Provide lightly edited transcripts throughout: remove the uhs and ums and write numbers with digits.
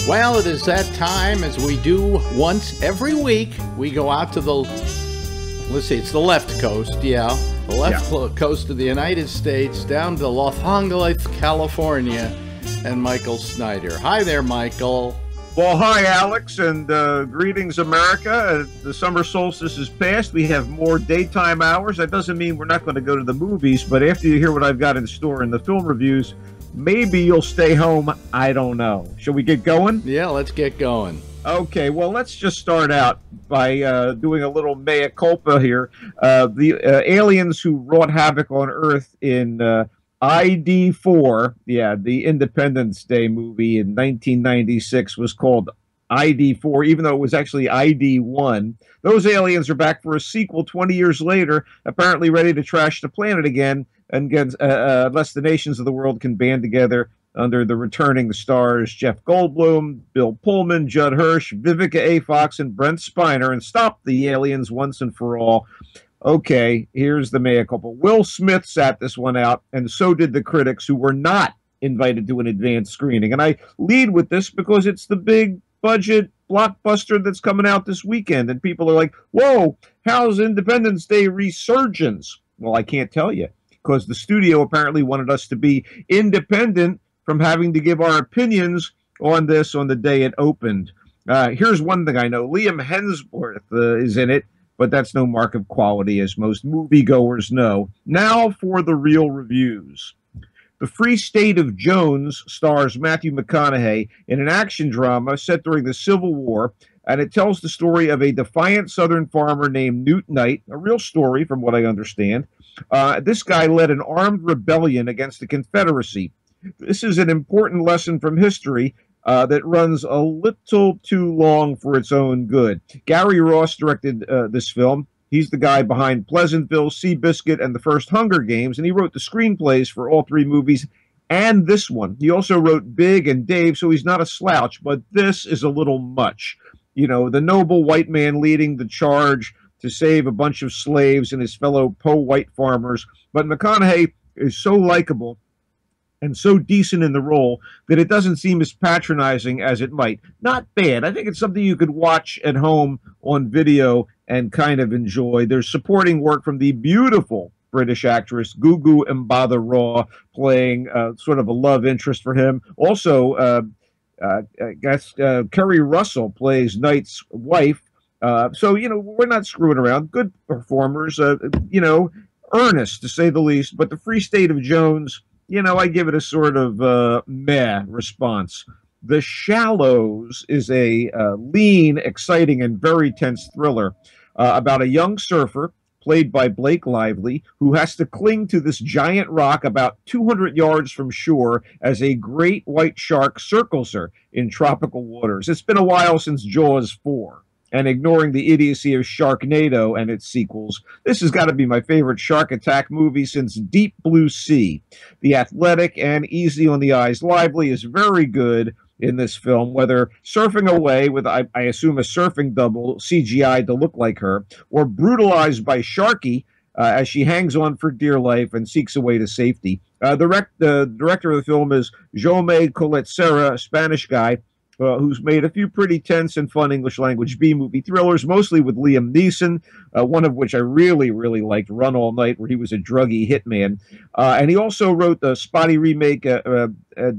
Well, it is that time, as we do once every week. We go out to the, let's see, it's the left coast, yeah. The left coast of the United States, down to Los Angeles, California, and Michael Snyder. Hi there, Michael. Well, hi, Alex, and greetings, America. The summer solstice is past. We have more daytime hours. That doesn't mean we're not going to go to the movies, but after you hear what I've got in store in the film reviews, maybe you'll stay home. I don't know. Shall we get going? Yeah, let's get going. Okay, well, let's just start out by doing a little mea culpa here. The aliens who wrought havoc on Earth in ID4, the Independence Day movie in 1996 was called ID4, even though it was actually ID1. Those aliens are back for a sequel 20 years later, apparently ready to trash the planet again, and unless the nations of the world can band together under the returning stars Jeff Goldblum, Bill Pullman, Judd Hirsch, Vivica A. Fox, and Brent Spiner, and stop the aliens once and for all. Okay, here's the mea culpa. Will Smith sat this one out, and so did the critics, who were not invited to an advanced screening. And I lead with this because it's the big budget blockbuster that's coming out this weekend, and people are like, whoa, how's Independence Day resurgence? Well, I can't tell you, because the studio apparently wanted us to be independent from having to give our opinions on this on the day it opened. Here's one thing I know. Liam Hemsworth is in it, but that's no mark of quality, as most moviegoers know. Now for the real reviews. The Free State of Jones stars Matthew McConaughey in an action drama set during the Civil War, and it tells the story of a defiant Southern farmer named Newt Knight, a real story from what I understand. This guy led an armed rebellion against the Confederacy. This is an important lesson from history that runs a little too long for its own good. Gary Ross directed this film. He's the guy behind Pleasantville, Seabiscuit, and the first Hunger Games, and he wrote the screenplays for all three movies and this one. He also wrote Big and Dave, so he's not a slouch, but this is a little much. You know, the noble white man leading the charge to save a bunch of slaves and his fellow white farmers, but McConaughey is so likable and so decent in the role that it doesn't seem as patronizing as it might. Not bad. I think it's something you could watch at home on video and kind of enjoy. There's supporting work from the beautiful British actress Gugu Mbatha-Raw, playing sort of a love interest for him. Also, Kerry Russell plays Knight's wife. So, you know, we're not screwing around. Good performers, you know, earnest to say the least. But the Free State of Jones, you know, I give it a sort of meh response. The Shallows is a lean, exciting, and very tense thriller about a young surfer, played by Blake Lively, who has to cling to this giant rock about 200 yards from shore as a great white shark circles her in tropical waters. It's been a while since Jaws 4. And ignoring the idiocy of Sharknado and its sequels, this has got to be my favorite shark attack movie since Deep Blue Sea. The athletic and easy on the eyes Lively is very good in this film, whether surfing away with, I assume, a surfing double CGI to look like her, or brutalized by Sharky as she hangs on for dear life and seeks a way to safety. The director of the film is Jaume Collet-Serra, a Spanish guy, who's made a few pretty tense and fun English-language B-movie thrillers, mostly with Liam Neeson, one of which I really, really liked, Run All Night, where he was a druggy hitman. And he also wrote the spotty remake,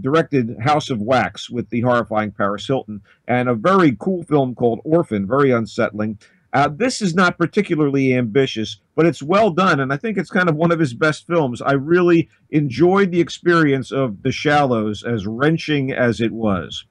directed House of Wax with the horrifying Paris Hilton, and a very cool film called Orphan, very unsettling. This is not particularly ambitious, but it's well done, and I think it's kind of one of his best films. I really enjoyed the experience of The Shallows, as wrenching as it was.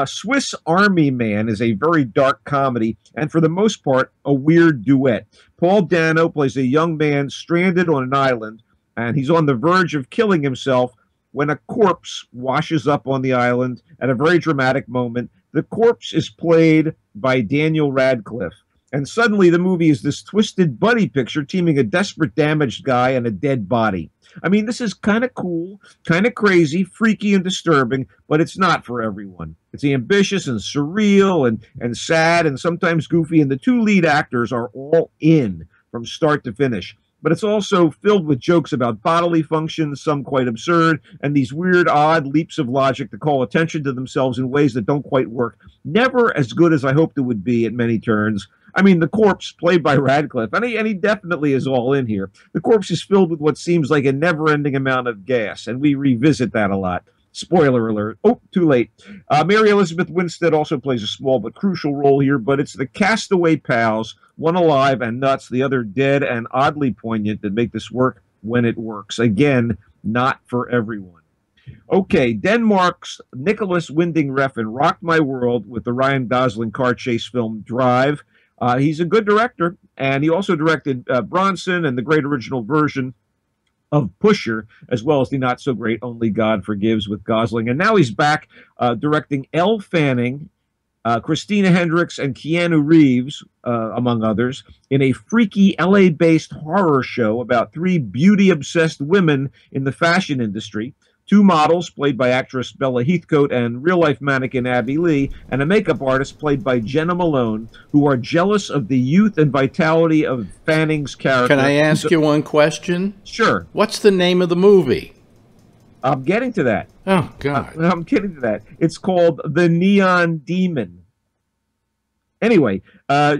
Swiss Army Man is a very dark comedy, and for the most part, a weird duet. Paul Dano plays a young man stranded on an island, and he's on the verge of killing himself when a corpse washes up on the island at a very dramatic moment. The corpse is played by Daniel Radcliffe, and suddenly the movie is this twisted buddy picture teaming a desperate damaged guy and a dead body. I mean, this is kind of cool, kind of crazy, freaky, and disturbing, but it's not for everyone. It's ambitious and surreal and sad and sometimes goofy, and the two lead actors are all in from start to finish. but it's also filled with jokes about bodily functions, some quite absurd, and these weird, odd leaps of logic to call attention to themselves in ways that don't quite work. Never as good as I hoped it would be at many turns. I mean, the corpse, played by Radcliffe, and he definitely is all in here. The corpse is filled with what seems like a never-ending amount of gas, and we revisit that a lot. Spoiler alert. Oh, too late. Mary Elizabeth Winstead also plays a small but crucial role here, but it's the castaway pals, one alive and nuts, the other dead and oddly poignant, that make this work when it works. Again, not for everyone. Okay, Denmark's Nicholas Winding Refn rocked my world with the Ryan Gosling car chase film Drive. He's a good director, and he also directed Bronson and the great original version of Pusher, as well as the not-so-great Only God Forgives with Gosling. And now he's back directing Elle Fanning, Christina Hendricks, and Keanu Reeves, among others, in a freaky LA-based horror show about 3 beauty-obsessed women in the fashion industry. 2 models, played by actress Bella Heathcote and real-life mannequin Abby Lee, and a makeup artist played by Jenna Malone, who are jealous of the youth and vitality of Fanning's character. Can I ask you one question? Sure. What's the name of the movie? I'm getting to that. Oh, God. I'm getting to that. It's called The Neon Demon. Anyway,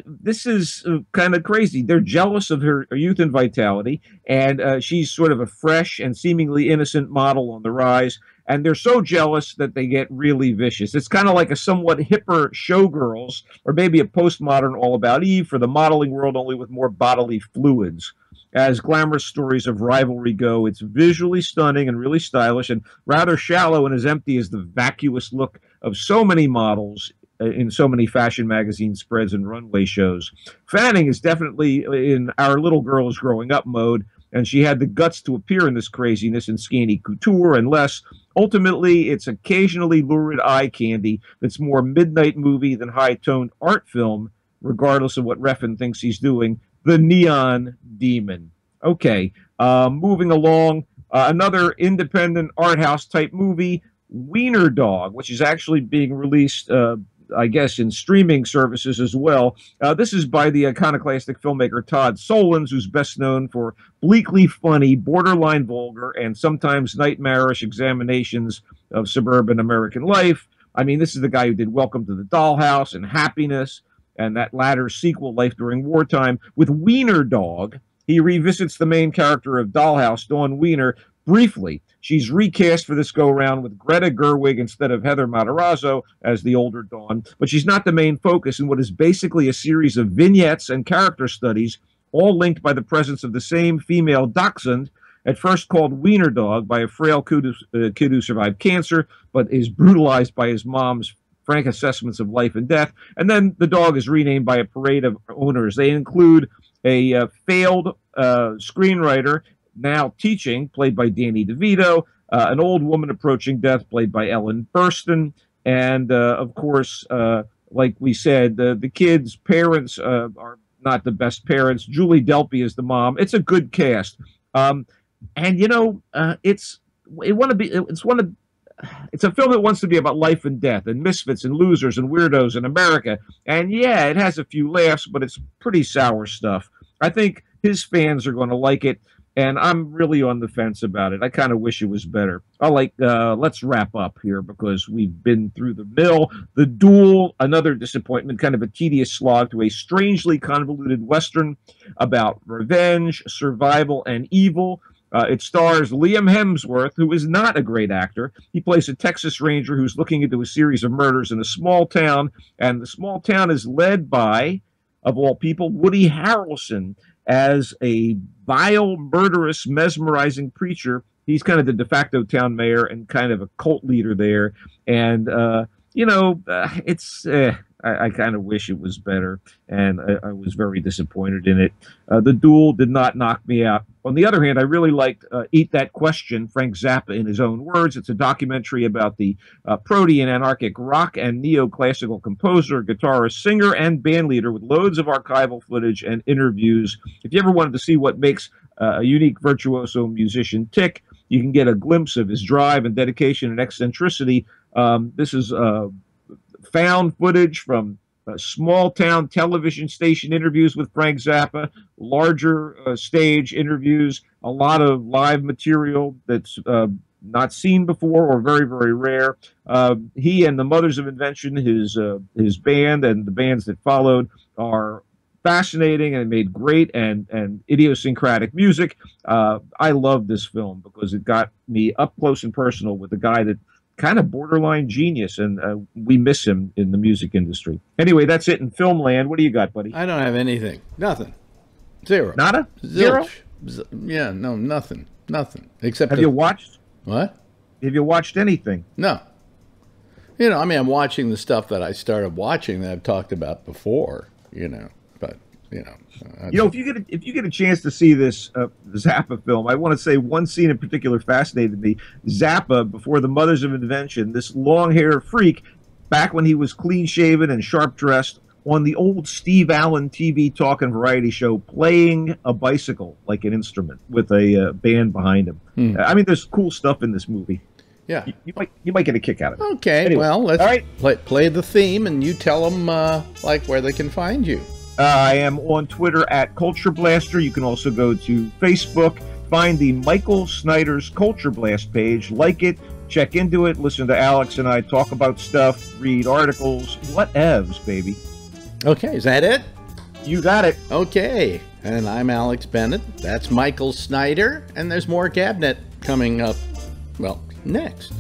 this is kind of crazy. They're jealous of her youth and vitality, and she's sort of a fresh and seemingly innocent model on the rise, and they're so jealous that they get really vicious. It's kind of like a somewhat hipper Showgirls, or maybe a postmodern All About Eve for the modeling world, only with more bodily fluids. As glamorous stories of rivalry go, it's visually stunning and really stylish, and rather shallow and as empty as the vacuous look of so many models in so many fashion magazine spreads and runway shows. Fanning is definitely in our little girl is growing up mode, and she had the guts to appear in this craziness in skinny couture and less. Ultimately, it's occasionally lurid eye candy that's more midnight movie than high-toned art film, regardless of what Refn thinks he's doing. The Neon Demon. Okay, moving along, another independent art house type movie, Wiener-Dog, which is actually being released I guess, in streaming services as well. This is by the iconoclastic filmmaker Todd Solondz, who's best known for bleakly funny, borderline vulgar, and sometimes nightmarish examinations of suburban American life. I mean, this is the guy who did Welcome to the Dollhouse and Happiness, and that latter sequel, Life During Wartime. With Wiener-Dog, he revisits the main character of Dollhouse, Dawn Wiener, briefly. She's recast for this go-around with Greta Gerwig instead of Heather Matarazzo as the older Dawn, but she's not the main focus in what is basically a series of vignettes and character studies, all linked by the presence of the same female dachshund, at first called Wiener-Dog by a frail kid who survived cancer, but is brutalized by his mom's frank assessments of life and death, and then the dog is renamed by a parade of owners. They include a failed screenwriter, now teaching, played by Danny DeVito, an old woman approaching death, played by Ellen Burstyn, and, of course, like we said, the kids' parents are not the best parents. Julie Delpy is the mom. It's a good cast. And, you know, it's a film that wants to be about life and death and misfits and losers and weirdos in America. And, yeah, it has a few laughs, but it's pretty sour stuff. I think his fans are going to like it. And I'm really on the fence about it. I kind of wish it was better. Let's wrap up here because we've been through the mill. The Duel, another disappointment, kind of a tedious slog to a strangely convoluted Western about revenge, survival, and evil. It stars Liam Hemsworth, who is not a great actor. He plays a Texas Ranger who's looking into a series of murders in a small town, and the small town is led by, of all people, Woody Harrelson, as a vile, murderous, mesmerizing preacher. He's kind of the de facto town mayor and kind of a cult leader there. And, I kind of wish it was better, and I was very disappointed in it. The Duel did not knock me out. On the other hand, I really liked Eat That Question, Frank Zappa in his own words. It's a documentary about the protean anarchic rock and neoclassical composer, guitarist, singer, and bandleader with loads of archival footage and interviews. If you ever wanted to see what makes a unique virtuoso musician tick, you can get a glimpse of his drive and dedication and eccentricity. This is found footage from small town television station interviews with Frank Zappa, larger stage interviews, a lot of live material that's not seen before or very, very rare. He and the Mothers of Invention, his band and the bands that followed, are fascinating and made great and idiosyncratic music. I love this film because it got me up close and personal with a guy that kind of borderline genius, and we miss him in the music industry. Anyway, that's it in film land. What do you got, buddy? I don't have anything. Nothing. Zero. Nada? Zero? Yeah, no, nothing. Nothing. Except Have you watched? What? Have you watched anything? No. You know, I mean, I'm watching the stuff that I started watching that I've talked about before, you know, but, you know. If you get a chance to see this Zappa film, I want to say one scene in particular fascinated me. Zappa, before the Mothers of Invention, this long-haired freak, back when he was clean-shaven and sharp-dressed, on the old Steve Allen TV talk and variety show, playing a bicycle like an instrument with a band behind him. I mean, there's cool stuff in this movie. Yeah, you might get a kick out of it. Okay, anyway, well, let's play the theme, and you tell them like where they can find you. I am on Twitter at Culture Blaster. You can also go to Facebook, find the Michael Snyder's Culture Blast page, like it, check into it, listen to Alex and I talk about stuff, read articles, whatevs, baby. Okay, is that it? You got it. Okay, and I'm Alex Bennett. That's Michael Snyder, and there's more GABNet coming up, well, next.